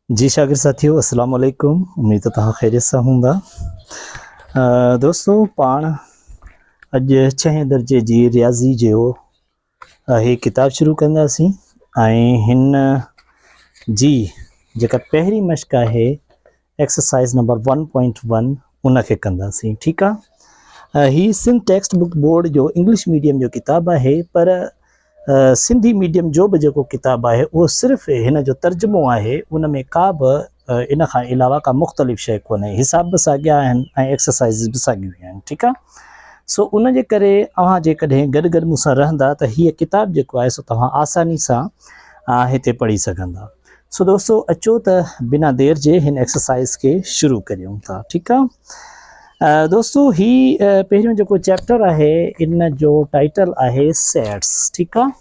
जी शागिर साथियों अस्सलाम वालेकुम। उम्मीद है तव्हां ख़ैरियत सां हूंदा। दोस्तों पाण अॼु 6 दर्जे जी रियाज़ी जो ही किताब शुरू कंदासीं ऐं हिन जी जेका पहिरीं मश्क आहे एक्सरसाइज़ नंबर 1.1 उनखे कंदासीं। ठीकु आहे। ही सिंध टेक्स्ट बुक बोर्ड जो इंग्लिश मीडियम जो किताब आहे, पर सिंधी मीडियम जो बि जेको किताबु आहे उहो सिर्फ़ु हिन जो तर्जुमो आहे, उन में का बि इन खां अलावा का मुख़्तलिफ़ शइ कोन्हे। हिसाब बि साॻिया आहिनि ऐं एक्सरसाइज़ बि साॻियूं आहिनि। ठीकु आहे। सो उन जे करे अव्हां जेकॾहिं गॾु गॾु मूंसां रहंदा त हीअ किताबु जेको आहे सो तव्हां आसानी सां हिते पढ़ी सघंदा। सो दोस्तों अचो त बिना देर जे हिन एक्सरसाइज़ खे शुरू करियूं था। ठीकु आहे। दोस्तों ही पहिरियों जेको चैप्टर आहे इन जो टाइटल आहे सेट्स। ठीकु आहे।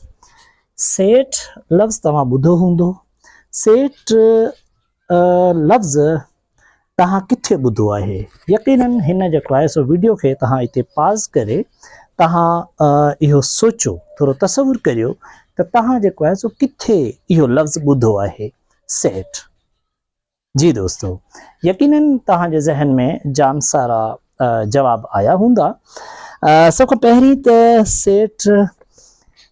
सेठ लफ़्ज़ तव्हां ॿुधो हूंदो। सेठ लफ़्ज़ तव्हां किथे ॿुधो आहे? यकीनन हिन जेको आहे सो वीडियो खे तव्हां हिते पाज़ करे तव्हां इहो सोचो, थोरो तसवुरु करियो त तव्हां जेको आहे सो किथे इहो लफ़्ज़ ॿुधो आहे सेठ। जी दोस्तों, यकीनन तव्हांजे ज़हन में जाम सारा जवाब आया हूंदा। सभ खां पहिरीं त सेठ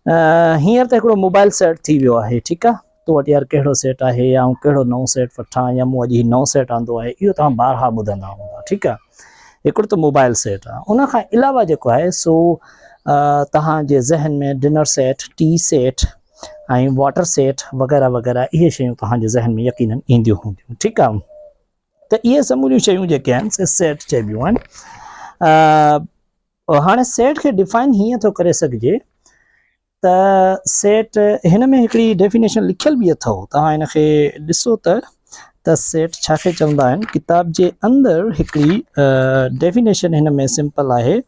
हींअर त हिकिड़ो मोबाइल सेट थी वियो आहे। ठीकु आहे। तो वटि यार कहिड़ो सेट आहे या कहिड़ो नओं सेट वठां या मूं अॼु ही नओं सेट आंदो आहे, इहो तव्हां ॿारहा ॿुधंदा हूंदा। ठीकु आहे। हिकिड़ो त मोबाइल सेट आहे। उन खां अलावा जेको आहे सो तव्हांजे ज़हन में डिनर सेट, टी सेट ऐं वाटर सेट वग़ैरह वग़ैरह इहे शयूं तव्हांजे ज़हन में यकीनन ईंदियूं हूंदियूं। ठीकु आहे। त इहे समूरियूं शयूं जेके आहिनि से सेट चइबियूं आहिनि। हाणे सेट खे डिफाइन हीअं थो करे सघिजे त सेट हिन में हिकिड़ी डेफिनेशन लिखियल बि अथव, तव्हां हिन खे ॾिसो त सेट छाखे चवंदा आहिनि। किताब जे अंदरि हिकिड़ी डेफिनेशन हिन में सिंपल आहे,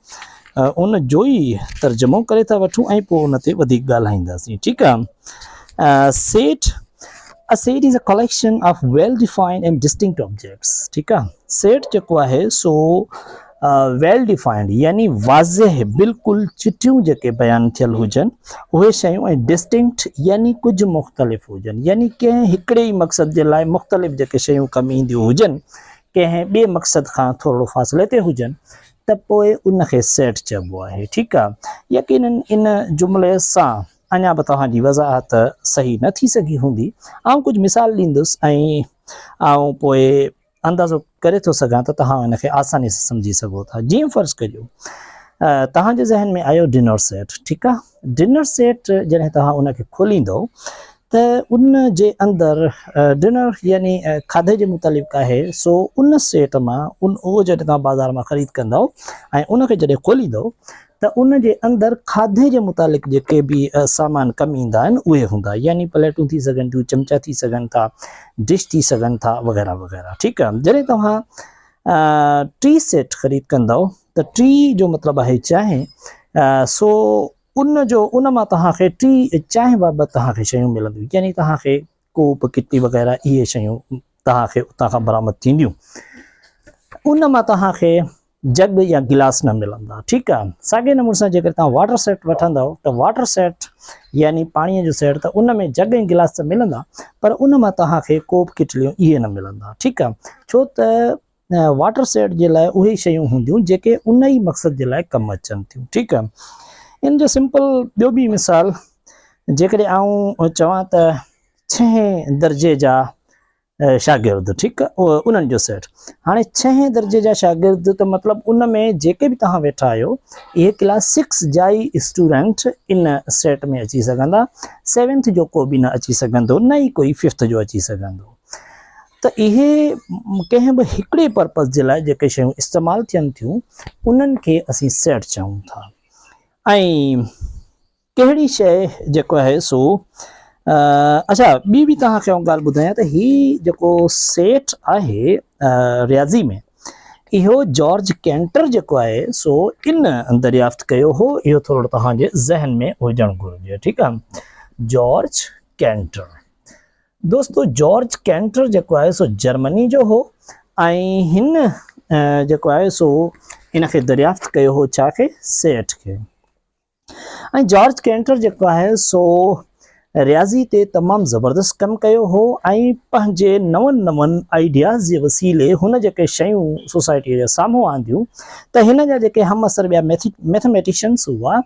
उन जो ई तर्जुमो करे था वठूं ऐं पोइ उन ते वधीक ॻाल्हाईंदासीं। ठीकु आहे। Set A set is a collection of well-defined and distinct objects. ठीकु आहे। सेट जेको आहे सो वेल डिफाइंड यानी वाज़ेह बिल्कुलु चिटियूं जेके बयानु थियल हुजनि उहे शयूं ऐं डिस्टिंक्ट यानी कुझु मुख़्तलिफ़ हुजनि, यानी कंहिं हिकिड़े ई मक़सद जे लाइ मुख़्तलिफ़ जेके शयूं कमु ईंदियूं हुजनि, कंहिं ॿिए मक़सद खां थोरो फ़ासिले ते हुजनि त पोइ उनखे सेट चइबो आहे। ठीकु आहे। यकीनन इन जुमिले सां अञा बि तव्हांजी वज़ाहत सही न थी सघी हूंदी। आउं कुझु मिसाल ॾींदुसि ऐं आउं पोइ अंदाज़ो करे थो सघां त तव्हां हिनखे आसानी सां सम्झी सघो था। जीअं फ़र्ज़ु करियो तव्हांजे ज़हन में आयो डिनर सेट। ठीकु आहे। डिनर सेट जॾहिं तव्हां उनखे खोलींदो त उन जे अंदरि डिनर यानी खाधे जे मुतालिक़ आहे, सो उन सेट मां उहो जॾहिं तव्हां बाज़ार मां ख़रीद कंदव ऐं उनखे जॾहिं खोलींदव त उन जे अंदरि खाधे जे मुतालिक़ जेके बि सामान कमु ईंदा आहिनि उहे हूंदा, यानी प्लेटूं थी सघनि थियूं, चमचा थी सघनि था, डिश थी सघनि था वग़ैरह वग़ैरह। ठीकु आहे। जॾहिं तव्हां टी सेट ख़रीद कंदव त टी जो मतिलबु आहे चांहि, सो उन मां तव्हांखे टी चांहि बाबति तव्हांखे शयूं मिलंदियूं, यानी तव्हांखे कोप, किटी वग़ैरह इहे शयूं तव्हांखे उतां खां बरामद थींदियूं। उन मां तव्हांखे जग या गिलास न मिलंदा। ठीकु आहे। साॻे नमूने सां जेकर तव्हां वाटर सेट वठंदव त वाटर सेट यानी पाणीअ जो सेट, त उन में जग ऐं गिलास त मिलंदा, पर उन मां तव्हांखे कोप, किटलियूं इहे न मिलंदा। ठीकु आहे। छो त वाटर सेट जे लाइ उहे शयूं हूंदियूं जेके उन ई मक़सद जे लाइ कमु अचनि थियूं। ठीकु आहे। इन जो सिंपल ॿियो बि मिसाल जेकॾहिं आउं चवां त 6 दर्जे जा शागिर्द, ठीकु आहे, उन्हनि जो सेट। हाणे 6 दर्जे जा शागिर्द त मतिलबु उन में जेके बि तव्हां वेठा आहियो इहे क्लास 6 जा ई स्टूडेंट इन सेट में अची सघंदा। 7th जो को बि न अची सघंदो, न ई कोई 5th जो अची सघंदो। त इहे कंहिं बि हिकिड़े पर्पज़ जे लाइ जेके शयूं इस्तेमालु थियनि थियूं उन्हनि खे असीं सेट चऊं था। ऐं कहिड़ी शइ जेको आहे सो अच्छा ॿी बि तव्हांखे ॻाल्हि ॿुधायां त हीउ जेको सेट आहे रियाज़ी में, इहो जॉर्ज कैंटर जेको आहे सो इन दरियाफ़्त कयो हो। इहो थोरो तव्हांजे ज़हन में हुजणु घुरिजे। ठीकु आहे। जॉर्ज कैंटर दोस्तों, जॉर्ज कैंटर जेको आहे सो जर्मनी जो हो ऐं हिन जेको आहे सो इनखे दरियाफ़्त कयो हो छा खे, सेठ खे। ऐं जॉर्ज कैंटर जेको आहे सो रियाज़ी ते तमामु ज़बरदस्त कमु कयो हो ऐं पंहिंजे नवनि आइडियाज़ जे वसीले हुन जेके शयूं सोसाइटीअ जे साम्हूं आंदियूं त हिन जा जेके हम असर ॿिया मैथमेटिशियन्स हुआ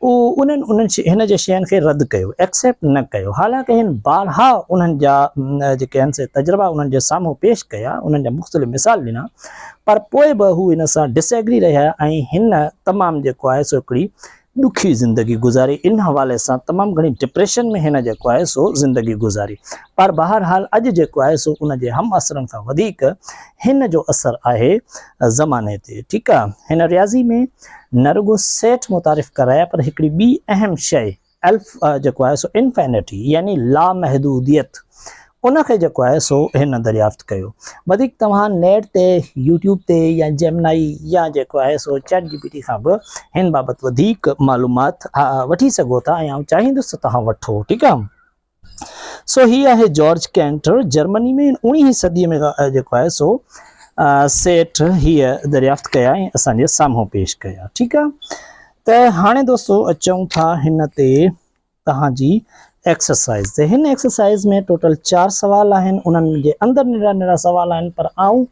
उन्हनि हिन जे शयुनि खे रद्द कयो, एक्सेप्ट न कयो। हालांकि हिन बारहा उन्हनि जा जेके आहिनि से तजुर्बा उन्हनि जे साम्हूं पेश कया, उन्हनि जा मुख़्तलिफ़ मिसाल ॾिना, पर पोइ बि हू हिन सां डिसएग्री रहिया ऐं हिन तमामु जेको आहे सो हिकिड़ी ॾुखी ज़िंदगी गुज़ारी। इन हवाले सां तमामु घणी डिप्रेशन में हिन जेको आहे सो ज़िंदगी गुज़ारी। पर बहरहाल अॼु जेको आहे सो उन जे हम असरनि खां वधीक हिन जो असरु आहे ज़माने ते। ठीकु आहे, हिन रियाज़ी में न रुगो सेठ मुतारिफ़ कराया पर हिकिड़ी ॿी अहम शइ जेको आहे सो इन्फिनिटी यानी लामहदूदियत उनखे जेको आहे सो हिन दरियाफ़्त कयो। वधीक तव्हां नेट ते यूट्यूब ते या जेमिनाई या जेको आहे सो चैट जीपीटी खां बि हिन बाबति वधीक मालूमात वठी सघो था ऐं आउं चाहींदुसि त तव्हां वठो। ठीकु आहे, सो हीअ आहे जॉर्ज कैंटर। जर्मनी में 19वीं सदीअ में जेको आहे सो सेठ हीअ दरियाफ़्त कया ऐं असांजे साम्हूं पेश कया। ठीकु आहे, त हाणे दोस्तो अचूं था हिन ते तव्हांजी एक्सरसाइज़ ते। हिन एक्सरसाइज़ में टोटल 4 सवाल आहिनि, उन्हनि जे अंदरि निरा सवाल आहिनि, पर आउं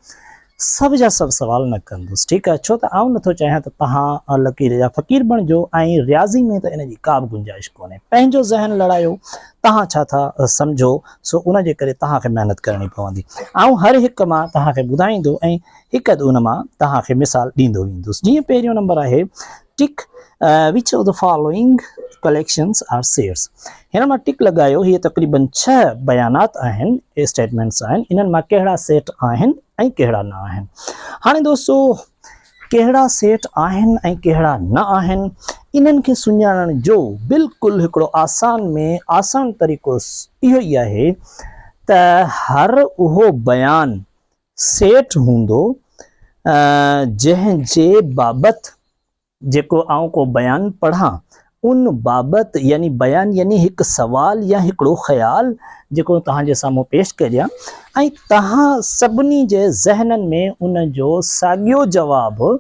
सभ जा सभु सवाल न कंदुसि। ठीकु आहे, छो त आउं नथो चाहियां त तव्हां लकीर जा फ़क़ीर बणिजो ऐं रियाज़ी में त इन जी का बि गुंजाइश कोन्हे। पंहिंजो ज़हन लड़ायो, तव्हां छा था सम्झो सो उन जे करे तव्हांखे महिनत करणी पवंदी। आउं हर हिकु मां तव्हांखे ॿुधाईंदो ऐं हिकु अधु उन मां तव्हांखे मिसाल ॾींदो वेंदुसि। जीअं पहिरियों नंबर आहे tick which of the following collections are shares. हिन मां टिक लॻायो। हीअ तक़रीबन 6 बयानात आहिनि, स्टेटमेंट्स आहिनि, इन्हनि मां कहिड़ा सेट आहिनि ऐं कहिड़ा न आहिनि। हाणे दोस्तो कहिड़ा सेट आहिनि ऐं कहिड़ा न आहिनि इन्हनि खे सुञाणण जो बिल्कुलु हिकिड़ो आसान तरीक़ो इहो ई आहे त हर उहो बयान सेट हूंदो जंहिंजे बाबति जेको आउं को बयान पढ़ां उन बाबति यानी बयान यानी हिकु सवाल या हिकिड़ो ख़्याल जेको तव्हांजे साम्हूं पेश करियां ऐं तव्हां सभिनी जे ज़हननि में उन जो साॻियो जवाबु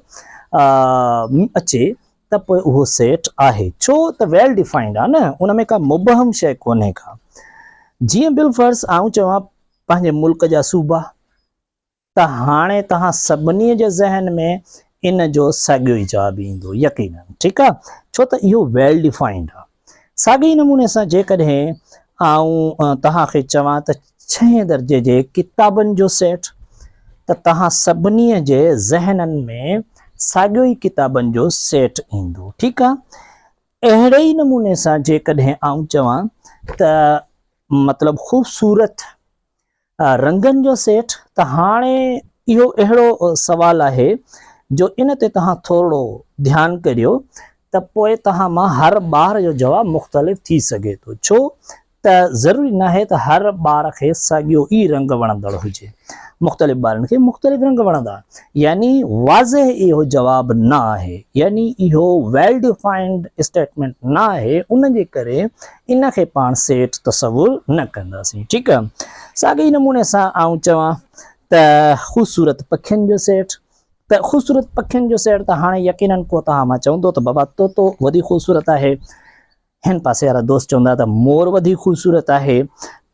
अचे त पोइ उहो सेट आहे। छो त वेल डिफाइंड आहे न, उन में का मुबहम शइ कोन्हे का। जीअं बिलफर्ज़ आउं चवां पंहिंजे मुल्क जा सूबा, त हाणे तव्हां सभिनी जे ज़हन में इन जो साॻियो ई जवाबु ईंदो यकीनन। ठीकु आहे, छो त इहो वेल डिफाइंड आहे। साॻे नमूने सां जेकॾहिं आउं तव्हांखे चवां त 6 दर्जे जे किताबनि जो सेट, त तव्हां सभिनी जे ज़हननि में साॻियो ई किताबनि जो सेट ईंदो। ठीकु आहे, अहिड़े ई नमूने सां जेकॾहिं आउं चवां त मतिलबु ख़ूबसूरत रंगनि जो सेट, त हाणे इहो अहिड़ो सवाल आहे जो इन ते तव्हां थोरो ध्यानु करियो त पोइ तव्हां मां हर ॿार जो जवाबु मुख़्तलिफ़ थी सघे थो। छो त ज़रूरी न आहे त हर ॿार खे साॻियो ई रंग वणंदड़ हुजे। मुख़्तलिफ़ ॿारनि खे मुख़्तलिफ़ रंग वणंदा, यानी वाज़े इहो जवाबु न आहे, यानी इहो वेल डिफाइंड स्टेटमेंट न आहे। उन जे करे इन खे पाण सेठ तसवुर न कंदासीं। ठीकु आहे, साॻे ई नमूने सां आउं चवां त ख़ूबसूरत पखियुनि जो सेठ, त ख़ूबसूरत पखियुनि जो सेट त हाणे यकीनन को तव्हां मां चवंदो त बाबा तोतो वधीक ख़ूबसूरत आहे, हिन पासे वारा दोस्त चवंदा त मोर वधीक ख़ूबसूरत आहे,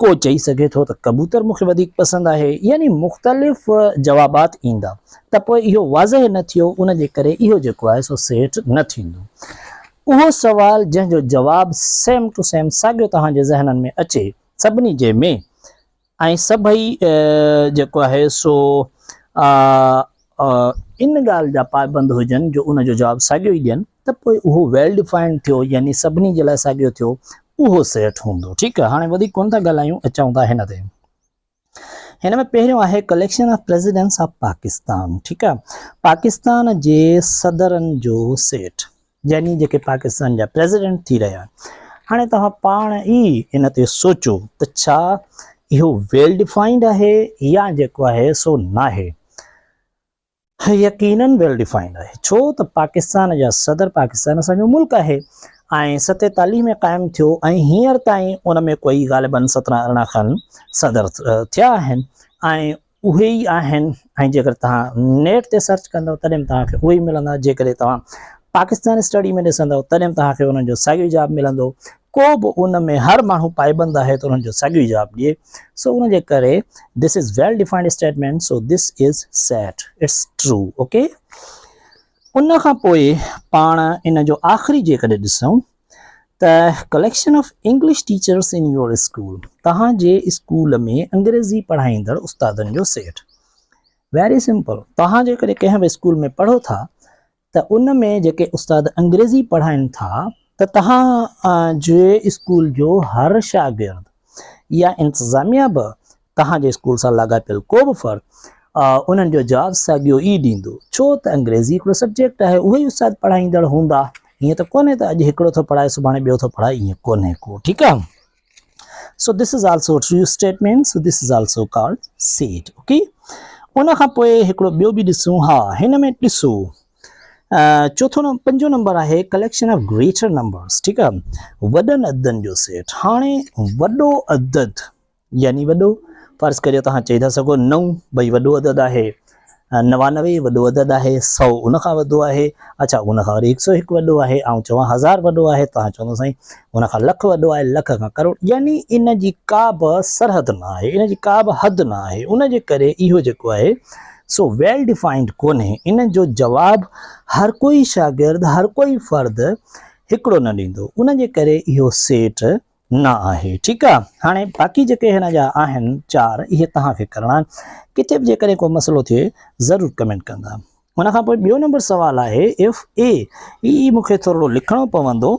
को चई सघे थो त कबूतर मूंखे वधीक पसंदि आहे, यानी मुख़्तलिफ़ जवाबात ईंदा। त पोइ इहो वाज़ह न थियो, उन जे करे इहो जेको आहे सो सेट न थींदो। उहो सवाल जंहिंजो जवाबु सेम टू सेम साॻियो तव्हांजे ज़हननि में अचे सभिनी जे में ऐं सभई जेको आहे सो इन ॻाल्हि जा पाबंद हुजनि जो उन जो जवाबु साॻियो ई ॾियनि, त पोइ उहो वेल डिफाइंड थियो, यानी सभिनी जे लाइ साॻियो थियो, उहो सेट हूंदो। ठीकु आहे, हाणे वधीक कोन था ॻाल्हायूं, अचूं था हिन ते। हिन में पहिरियों आहे collection of presidents of Pakistan. ठीकु आहे, पाकिस्तान जे सदरनि जो सेट, यानी जेके पाकिस्तान जा प्रेसिडेंट थी रहिया आहिनि। हाणे तव्हां पाण ई इन ते सोचो त छा इहो वेल डिफाइंड आहे या जेको आहे सो न आहे। यकीनन वेल डिफाइंड आहे, छो त पाकिस्तान जा सदर, पाकिस्तान असांजो मुल्क आहे ऐं 47 में क़ाइमु थियो ऐं हींअर ताईं उन में कोई ग़ालिबन 17-18 खन सदर थिया आहिनि ऐं उहे ई आहिनि। ऐं जेकर तव्हां नेट ते सर्च कंदव तॾहिं तव्हांखे उहे ई मिलंदा। जेकॾहिं तव्हां पाकिस्तान स्टडी में ॾिसंदव तॾहिं तव्हांखे उन्हनि जो साॻियो जवाबु मिलंदो। को बि उन में हर माण्हू पाइबंद आहे त उन्हनि जो साॻियो ई जवाबु ॾिए सो उन जे करे this is well defined statement so this is set it's true okay उन खां पोइ पाण इन जो आख़िरी जेकॾहिं ॾिसूं त collection of English teachers in your school तव्हांजे स्कूल में अंग्रेज़ी पढ़ाईंदड़ उस्तादनि जो सेट वेरी सिंपल तव्हां जेकॾहिं कंहिं बि स्कूल में पढ़ो था त उन में जेके उस्ताद अंग्रेज़ी पढ़ाइनि था त तव्हां जे स्कूल जो हर शागिर्द या इंतज़ामिया बि तव्हांजे स्कूल सां लाॻापियल को बि फ़र्क़ु उन्हनि जो जवाबु साॻियो ई ॾींदो छो त अंग्रेज़ी हिकिड़ो सब्जेक्ट आहे उहे ई उस्ताद पढ़ाईंदड़ हूंदा ईअं त कोन्हे त अॼु हिकिड़ो थो पढ़ाए सुभाणे ॿियो थो पढ़ाए ईअं कोन्हे को ठीकु आहे so this is also true statement so this is also called set okay उन खां पोइ हिकिड़ो ॿियो बि ॾिसूं हा हिन में ॾिसो पंजो नंबर आहे कलेक्शन ऑफ ग्रेटर नंबर्स ठीकु आहे वॾनि अददनि जो सेट हाणे वॾो अदद यानी वॾो फ़र्ज़ु करियो तव्हां चई था सघो 9 भई वॾो अदद आहे 99 वॾो अदद आहे 100 उन खां वॾो आहे अच्छा उन खां वरी 101 वॾो आहे ऐं चवां 1000 वॾो आहे तव्हां चवंदो साईं उन खां लख वॾो आहे लख खां करोड़ यानी इन जी का बि सरहद न आहे इन जी का बि हद न आहे उन जे करे इहो जेको आहे सो वेल डिफाइंड कोन्हे इन जो जवाबु हर कोई शागिर्द हर कोई फ़र्द हिकिड़ो न ॾींदो उन जे करे इहो सेट न आहे ठीकु आहे हाणे बाक़ी जेके हिन जा आहिनि 4 इहे तव्हांखे करणा आहिनि किथे बि जेकॾहिं को मसइलो थिए ज़रूरु कमेंट कंदा उन खां पोइ ॿियो नंबर सुवालु आहे इफ़ ए ई मूंखे थोरो लिखणो पवंदो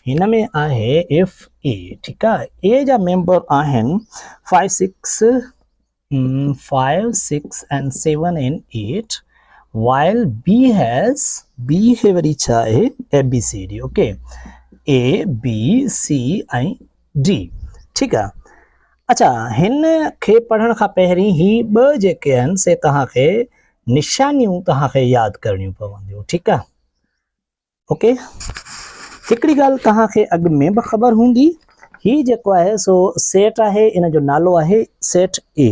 हिन में आहे इफ़ ए ठीकु आहे ए जा मेंबर आहिनि 5 6 and 7 and 8 while B खे वरी छा आहे ABCD okay A B C ऐं D ठीकु आहे अच्छा हिन खे पढ़ण खां पहिरीं ही 2 जेके आहिनि से तव्हांखे निशानियूं तव्हांखे यादि करणियूं पवंदियूं ठीकु आहे ओके हिकिड़ी ॻाल्हि तव्हांखे अॻु में बि ख़बर हूंदी ही जेको आहे सो सेट आहे इन जो नालो आहे सेट ए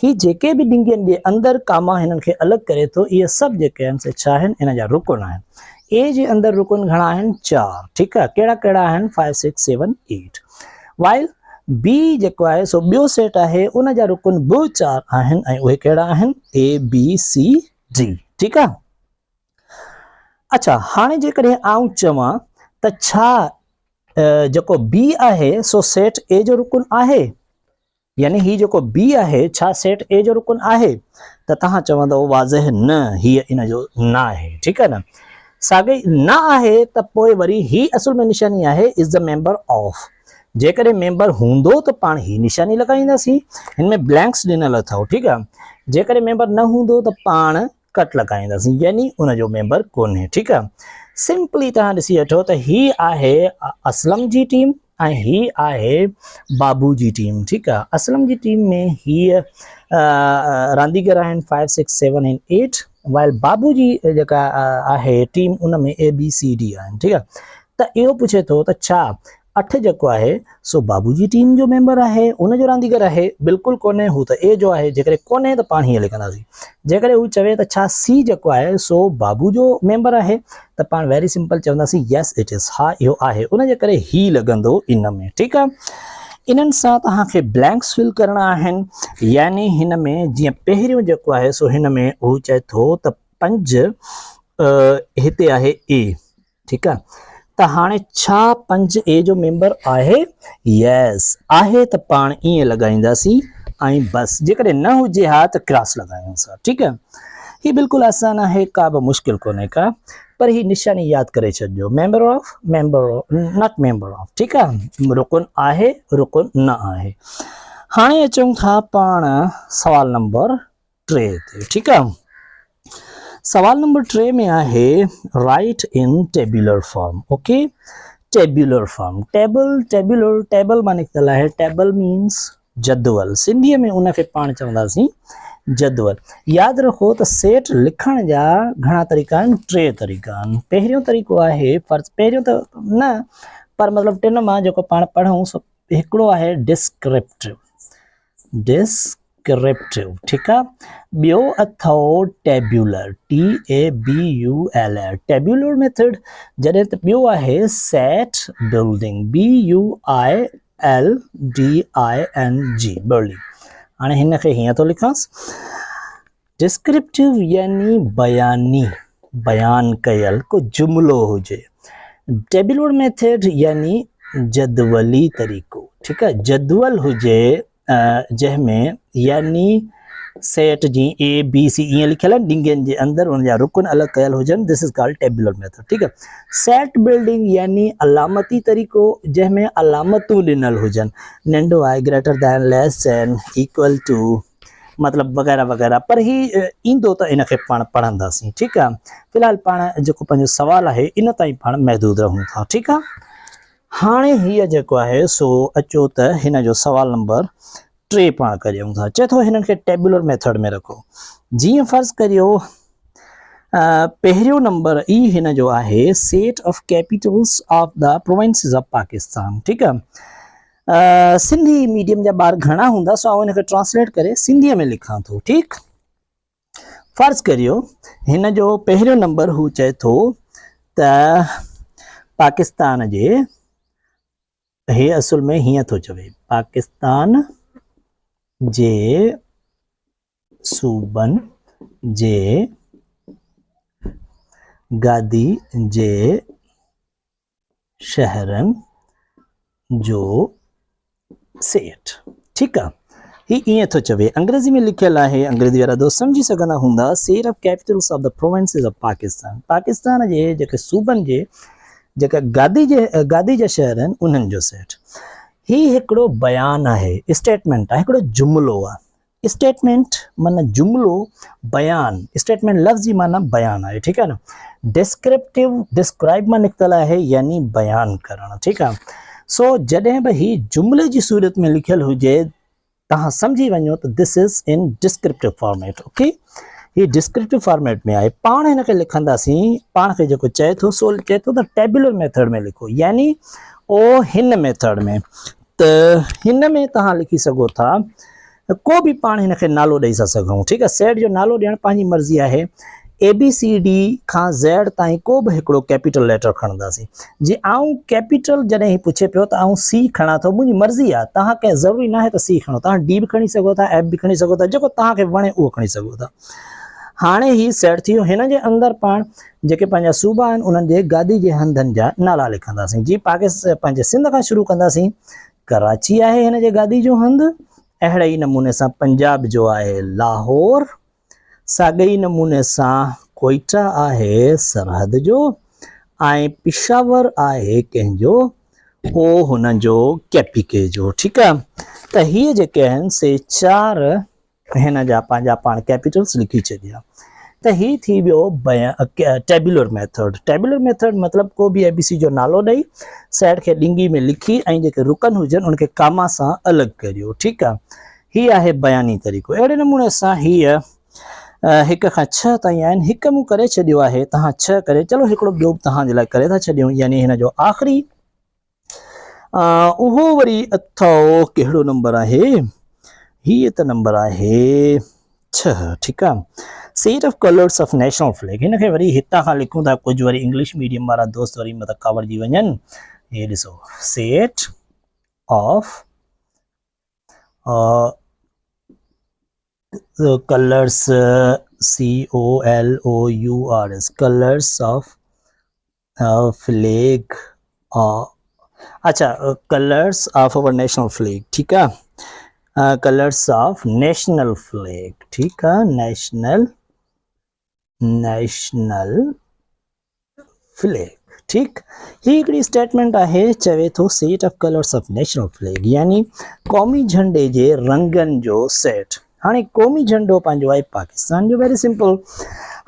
ही जेके बि ॾिंगनि जे अंदरि कामा हिननि खे अलॻि करे थो इहे सभु जेके आहिनि से छा आहिनि इन जा रुकन आहिनि ए जे अंदरि रुकन घणा आहिनि 4 ठीकु आहे कहिड़ा कहिड़ा आहिनि 5 6 7 8 वाइल बी जेको आहे सो ॿियो सेट आहे उन जा रुकन बि 4 आहिनि ऐं उहे कहिड़ा आहिनि ABCD ठीकु आहे अच्छा हाणे जेकॾहिं आउं चवां त छा जेको बी आहे सो सेट ए जो रुकन आहे यानी ही जेको बी आहे छा सेट ए जो रुकन आहे त तव्हां चवंदव वाज़ह न हीअ इन जो न आहे ठीकु आहे न साॻई न आहे त पोइ वरी ही असुल में निशानी आहे इज़ द मेंबर ऑफ जेकॾहिं मेंबर हूंदो त पाण ही निशानी लॻाईंदासीं हिन में ब्लैंक्स ॾिनल अथव ठीकु आहे जेकॾहिं मेंबर न हूंदो त पाण कट लॻाईंदासीं यानी उन जो मेंबर कोन्हे ठीकु आहे सिंपली तव्हां ॾिसी वठो त ही आहे असलम जी टीम ऐं ही आहे बाबू जी टीम ठीकु आहे असलम जी टीम में हीअ रांदीगर आहिनि 5 6 7 ऐं 8 वाइल बाबू जी जेका आहे टीम उन में ABCD आहिनि ठीकु आहे त इहो पुछे थो त छा 8 जेको आहे सो बाबू जी टीम जो मेंबर आहे उन जो रांदीगर आहे बिल्कुलु कोन्हे हू त ए जो आहे जेकॾहिं कोन्हे त पाण हीअं लिखंदासीं जेकॾहिं हू चवे त छा सी जेको आहे सो बाबू जो मेंबर आहे त पाण वेरी सिंपल चवंदासीं यस इट इज़ हा इहो आहे उन जे करे ही लॻंदो इन में ठीकु आहे इन्हनि सां तव्हांखे ब्लैंक्स फिल करणा आहिनि यानी हिन में जीअं पहिरियों जेको आहे सो हिन में हू चए थो त 5 हिते आहे ए ठीकु आहे त हाणे छा 5 ए जो मेंबर आहे यस आहे त पाण ईअं लॻाईंदासीं ऐं बसि जेकॾहिं न हुजे हा त क्रॉस लॻायूंसि ठीकु आहे ही बिल्कुलु आसान आहे का बि मुश्किल कोन्हे का पर ही निशानी यादि करे छॾिजो member of not member of ठीकु आहे रुकन आहे रुकन न आहे हाणे अचूं था पाण सवाल नंबर 3 ते ठीकु आहे सवाल नंबर 3 में आहे राइट इन tabular form okay tabular form table मां निकितल आहे टेबल मीन्स जदवल सिंधीअ में उनखे पाण चवंदासीं जदवल यादि रखो त सेट लिखण जा घणा तरीक़ा आहिनि 3 तरीक़ा आहिनि पहिरियों तरीक़ो आहे पहिरियों त न पर मतिलबु 3 मां जेको पाण पढ़ूं सो हिकिड़ो आहे डिस्क्रिप्टिव डिस्क्रिप्टिव ठीक आहे ॿियो अथव टेब्यूलर TABULR टेब्यूलर मेथड जॾहिं त ॿियो आहे सेट बिल्डिंग BUILDING बिल्डिंग हाणे हिन खे हीअं थो लिखांसि डिस्क्रिप्टिव यानी बयानी बयान कयल को जुमिलो हुजे टेब्यूलर मेथड यानी जदवली तरीक़ो ठीक आहे जदवल हुजे जंहिंमें यानी सेट जी ABC ईअं लिखियल आहिनि ॾिंगनि जे अंदरि उन जा रुकन अलॻि कयल हुजनि this is called tabular method ठीक आहे सेट बिल्डिंग यानी अलामती तरीक़ो जंहिंमें अलामतूं ॾिनल हुजनि नंढो आहे greater than less than equal to मतलब वग़ैरह वग़ैरह पर ही ईंदो त इनखे पाण पढ़ंदासीं ठीक आहे फ़िलहाल पाण जेको पंहिंजो सवाल आहे इन ताईं पाण महदूद रहूं था ठीक आहे हाणे हीअ जेको आहे सो अचो त हिन जो सवाल नंबर 3 पाण करियूं था चए थो हिननि खे टेब्यूलर मेथड में रखो जीअं फ़र्ज़ करियो पहिरियों नंबर ई हिन जो आहे set of capitals of the provinces of Pakistan ठीक आहे सिंधी मीडियम जा ॿार घणा हूंदा सो आउं हिनखे ट्रांसलेट करे सिंधीअ में लिखां थो ठीकु फ़र्ज़ करियो हिन जो पहिरियों नंबर हू चए थो त पाकिस्तान जे हे असुल में हीअं थो चवे पाकिस्तान जे सूबन जे गादी जे शहरन जो सेट ठीक है ही ईअं थो चवे अंग्रेजी में लिखियल आहे अंग्रेजी वारा दोस्त समझी सघंदा हूंदा set of capitals of the provinces of Pakistan Pakistan जे जेके सूबन जे जेका गादी जा शहर आहिनि उन्हनि जो सेट ही हिकिड़ो बयान आहे स्टेटमेंट आहे हिकिड़ो जुमिलो आहे स्टेटमेंट माना जुमिलो बयान स्टेटमेंट लफ़्ज़ जी माना बयान आहे ठीकु आहे न डिस्क्रिप्टिव डिस्क्राइब मां निकितल आहे यानी बयान करणु ठीकु आहे सो जॾहिं बि ही जुमिले जी सूरत में लिखियल हुजे तव्हां सम्झी वञो त this is in descriptive format okay ही डिस्क्रिप्टिव फॉर्मेट में आहे पाण हिनखे लिखंदासीं पाण खे जेको चए थो सो चए थो त टेब्यूलर मेथड में लिखो यानी ओ हिन मेथड में त हिन में तव्हां लिखी सघो था को बि पाण हिनखे नालो ॾेई था सघूं ठीकु आहे सेट जो नालो ॾियणु पंहिंजी मर्ज़ी आहे ABCD खां Z ताईं को बि हिकिड़ो कैपिटल लेटर खणंदासीं जी आऊं कैपिटल जॾहिं ही पुछे पियो त आऊं C खणा थो मुंहिंजी मर्ज़ी आहे तव्हांखे ज़रूरी न आहे त C खणो तव्हां D बि खणी सघो था F बि खणी सघो था जेको तव्हांखे वणे उहो खणी सघो था हाणे ही सेट थी वियो हिन जे अंदरि पाण जेके पंहिंजा सूबा आहिनि उन्हनि जे गादी जे हंधनि जा नाला लिखंदासीं जी पाकिस्तान पंहिंजे सिंध खां शुरू कंदासीं कराची आहे हिन जे गादी जो हंधि अहिड़े ई नमूने सां पंजाब जो आहे लाहौर साॻे ई नमूने सां कोयटा आहे सरहद जो ऐं पिशावर आहे कंहिंजो ओ हुन जो KPK जो ठीकु आहे त हीअ जेके आहिनि से 4 हिन जा पंहिंजा पाण कैपिटल्स लिखी छॾिया त ही थी वियो टेब्यूलर मेथड मतिलबु को बि ABC जो नालो ॾेई सेट खे ॾिंगी में लिखी ऐं जेके रुकन हुजनि उनखे कामा सां अलॻि करियो ठीकु आहे ही आहे बयानी तरीक़ो अहिड़े नमूने सां हीअ 1 खां 6 ताईं आहिनि हिकु मूं करे छॾियो आहे तव्हां 6 करे चलो हिकिड़ो ॿियो तव्हांजे लाइ करे था छॾियूं यानी हिन जो आख़िरी उहो वरी अथव कहिड़ो नंबर आहे हीअ त नंबर आहे 6 ठीकु आहे set of colours of national flag हिनखे वरी हितां खां लिखूं था कुझु वरी इंग्लिश मीडियम वारा दोस्त वरी मतिलबु कावड़जी वञनि हे ॾिसो set of colors COLOURS colors of flag अच्छा colors of our national flag ठीक है colors of national flag ठीक है national flag ठीक ही हिकिड़ी स्टेटमेंट आहे चवे थो set of colours of national flag यानी क़ौमी झंडे जे रंगनि जो सेट हाणे क़ौमी झंडो पंहिंजो आहे पाकिस्तान जो वेरी सिंपल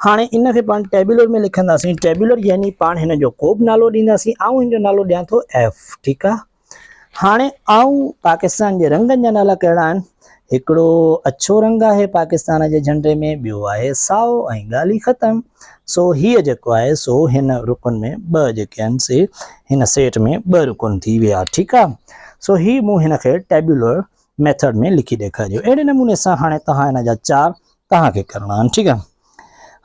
हाणे इनखे पाण टेब्यूलर में लिखंदासीं टेब्यूलर यानी पाण हिन जो को बि नालो ॾींदासीं ऐं हिन जो नालो ॾियां थो F ठीकु आहे हाणे आऊं पाकिस्तान जे रंगनि जा नाला कहिड़ा आहिनि हिकिड़ो अछो रंग आहे पाकिस्तान जे झंडे में ॿियो आहे साओ ऐं ॻाल्हि ख़तमु सो हीअ जेको आहे सो हिन रुकन में 2 जेके आहिनि से हिन सेट में 2 रुकन थी विया ठीकु आहे सो ही मूं हिनखे टेब्यूलर मेथड में लिखी ॾेखारियो। अहिड़े नमूने सां हाणे तव्हां हिन जा 4 तव्हांखे करणा आहिनि, ठीकु आहे।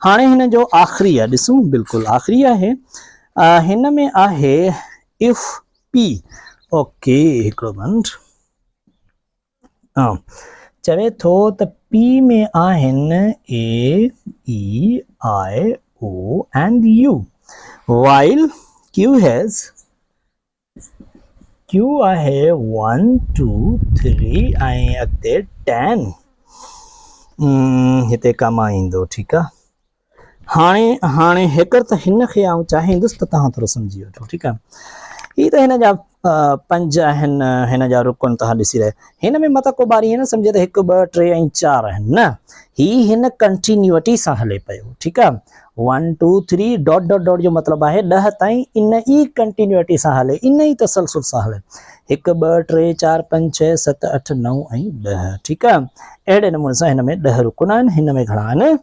हाणे हिन जो आख़िरी आहे, ॾिसूं बिल्कुलु आख़िरी आहे। हिन में आहे इफ पी, ओके हिकिड़ो मिनट, चवे थो त पी में आहिनि A E I O and U, while Q has, Q आहे 1 2 3 ऐं अॻिते 10, हिते कमु ईंदो, ठीकु आहे। हाणे हिकर त हिन खे आउं चाहींदुसि त तव्हां थोरो सम्झी वठो, ठीकु आहे। हीअ त हिन जा 5 आहिनि, हिन जा रुकन तव्हां ॾिसी रहिया। हिन में मतिलबु को ॿार ईअं न सम्झे त 1 2 3 ऐं 4 आहिनि, न, हीअ हिन कंटिन्यूटी सां हले पियो, ठीकु आहे। 1 2 3 डॉट डॉट डॉट जो मतिलबु आहे 10 ताईं इन ई कंटिन्यूटी सां हले, इन ई तसलसल सां हले। 1 2 3 4 5 6 7 8 9 ऐं 10, ठीकु आहे। अहिड़े नमूने सां हिन में 10 रुकन आहिनि, हिन में घणा आहिनि,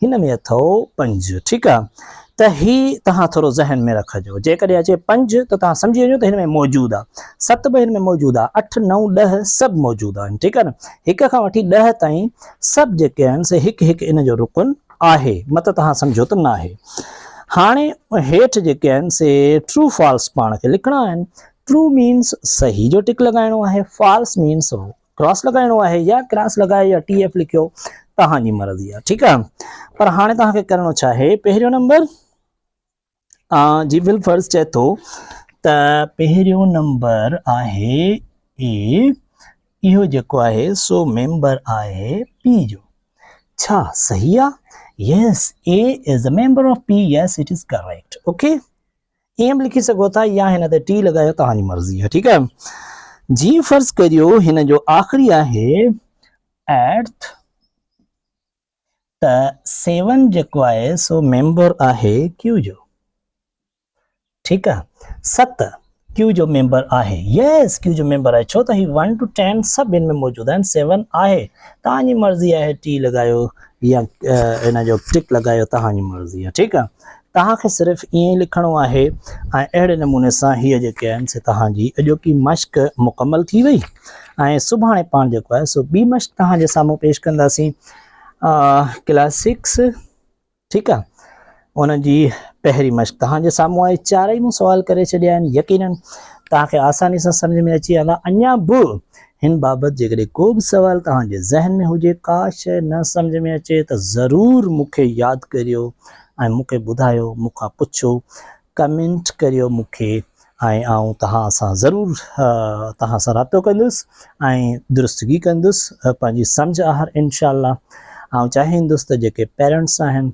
हिन में अथव 5, ठीकु आहे। त ही तव्हां थोरो ज़हन में रखिजो, जेकॾहिं अचे 5 त तव्हां सम्झी वञो त हिन में मौजूदु आहे, 7 बि हिन में मौजूदु आहे, 8 9 10 सभु मौजूदु आहिनि, ठीकु आहे न। 1 खां वठी 10 ताईं सभु जेके आहिनि से हिकु हिकु इन जो रुकन आहे, मतिलबु तव्हां सम्झो त न आहे। हाणे हेठि जेके आहिनि से ट्रू फॉल्स पाण खे लिखणा आहिनि। ट्रू मीन्स सही जो टिक लॻाइणो आहे, फॉल्स मीन्स क्रॉस लॻाइणो आहे, या क्रॉस लॻाए या TF लिखियो, तव्हांजी मर्ज़ी आहे, ठीकु आहे। पर हाणे तव्हांखे करिणो छा आहे, पहिरियों नंबर जी विल फर्ज़ चए थो त पहिरियों नंबर आहे ए, इहो जेको आहे सो मेंबर आहे पी जो, छा सही आहे? Yes, A is a member of P, yes it is correct, okay. ईअं बि लिखी सघो था या हिन ते टी लॻायो, तव्हांजी मर्ज़ी आहे, ठीकु आहे। जीअं फर्ज़ करियो हिन जो आख़िरी आहे एट, त 7 जेको आहे सो मेंबर आहे क्यू जो, ठीकु आहे। 7 क्यू जो मेंबर आहे, यस क्यू जो मेंबर आहे, छो त ही 1 to 10 सभु हिन में मौजूदु आहिनि, 7 आहे, तव्हांजी मर्ज़ी आहे, टी लॻायो या हिन जो टिक लॻायो, तव्हांजी मर्ज़ी आहे, ठीकु आहे। तव्हांखे सिर्फ़ु ईअं ई लिखणो आहे। ऐं अहिड़े नमूने सां हीअ जेके आहिनि से तव्हांजी अॼोकी मश्क मुकमल थी वई। ऐं सुभाणे पाण जेको आहे सो ॿी मश्क तव्हांजे साम्हूं पेश कंदासीं, क्लास 6, ठीकु आहे। उन जी पहिरीं मश्क तव्हांजे साम्हूं आहे, 4 मूं सवाल करे छॾिया आहिनि, यकीनन तव्हांखे आसानी सां सम्झ में अची वेंदा। अञा बि हिन बाबति जेकॾहिं को बि सवाल तव्हांजे ज़हन में हुजे, का शइ न सम्झ में अचे त ज़रूरु मूंखे यादि करियो ऐं मूंखे ॿुधायो, मूंखां पुछो, कमेंट करियो मूंखे, ऐं आउं तव्हां सां ज़रूरु तव्हां सां राब्तो कंदुसि ऐं दुरुस्तगी कंदुसि पंहिंजी सम्झ आहर इनशाअल्लाह। आउं चाहींदुसि त जेके पेरेंट्स आहिनि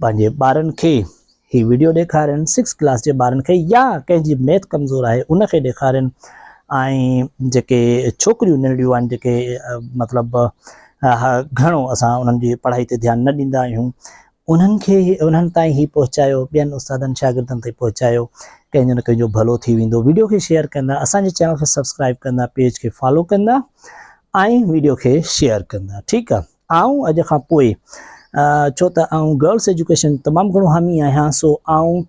पंहिंजे ॿारनि खे ही वीडियो ॾेखारनि, 6 क्लास जे ॿारनि खे या कंहिंजी मैथ कमज़ोर आहे उनखे ॾेखारनि। ऐं जेके छोकिरियूं नंढियूं आहिनि, जेके मतिलबु घणो असां उन्हनि जी पढ़ाई ते ध्यानु न ॾींदा आहियूं, उन्हनि खे उन्हनि ताईं ही पहुचायो, ॿियनि उस्तादनि शागिर्दनि ताईं पहुचायो, कंहिंजो न कंहिंजो भलो थी वेंदो। वीडियो खे शेयर कंदा, असांजे चैनल खे सब्सक्राइब कंदा, पेज खे फॉलो कंदा ऐं वीडियो खे शेयर कंदा, ठीकु आहे। आउं अॼु खां पोइ छो त आउं गर्ल्स एजुकेशन तमामु घणो हामी आहियां, सो आउं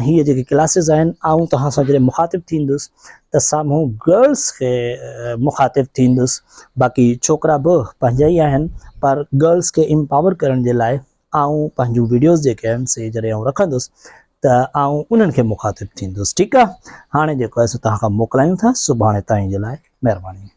हीअ जेके क्लासिस आहिनि आउं तव्हां सां जॾहिं मुखातिबु थींदुसि त साम्हूं गर्ल्स खे मुखातिबु थींदुसि। बाक़ी छोकिरा बि पंहिंजा ई आहिनि, पर गर्ल्स खे एम्पावर करण जे लाइ आउं पंहिंजूं वीडियोज़ जेके आहिनि से जॾहिं आउं रखंदुसि त आउं उन्हनि खे मुखातिबु थींदुसि, ठीकु आहे। हाणे जेको आहे सो तव्हां खां मोकिलायूं था, सुभाणे ताईं जे लाइ महिरबानी।